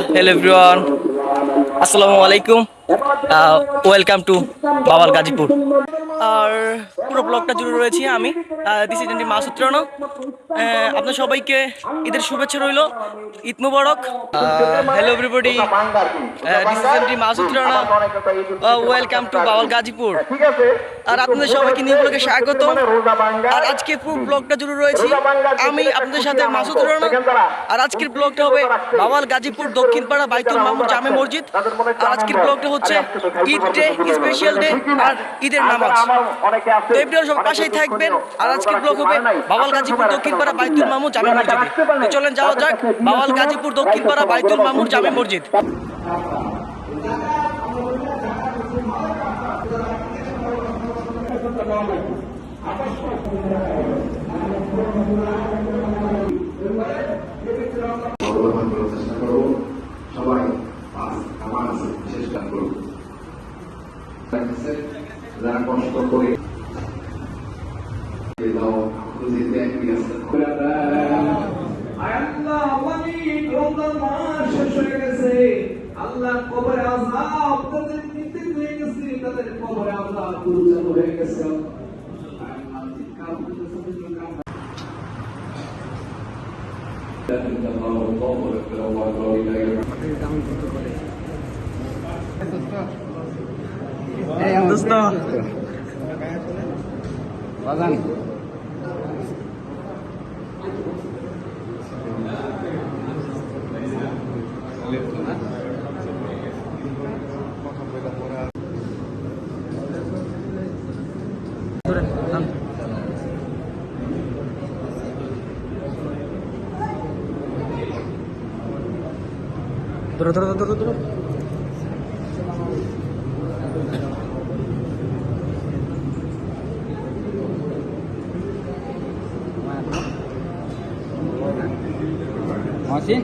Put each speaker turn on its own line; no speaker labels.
hello everyone. আসসালামু আলাইকুম। Welcome to Bawal Gazipur. আর পুরো ব্লগটা জুড়ে রয়েছি আমি। This is Andy Masud Rana. আপনার সবাইকে ঈদের শুভেচ্ছা রইল। ঈদ মুবারক। Hello everybody, this is Andy Masud Rana. Welcome to Bawal Gazipur. আর আপনাদের সবাইকে নিউ ব্লগে স্বাগত। আর আজকে পুরো ব্লগটা জুড়ে রয়েছি আমি আপনাদের সাথে মাসুদ রানা। আর আজকের ব্লগটা হবে বাওয়াল গাজীপুর দক্ষিণপাড়া বাইতুল মামুর জামে মসজিদ। আর আজকের ব্লগটা হচ্ছে ঈদ ডে, স্পেশাল ডে আর ঈদের নামাজ। তো এভরিওয়ান সব পাশেই থাকবেন। আর আজকের ব্লগ হবে বাওয়াল গাজীপুর দক্ষিণপাড়া বাইতুল মামুর জামে মসজিদে। তো চলেন যাওয়া যাক বাওয়াল গাজীপুর দক্ষিণপাড়া বাইতুল মামুর জামে মসজিদ।
সবাই নামাজ চেষ্টা করুন, যারা কষ্ট করে আল্লাহ কবরে আযাব তাদের নিতে হয়ে গেছে, তাদের কবরে আযাব দুর্জয় হয়ে গেছে।
ধরো।
Masih?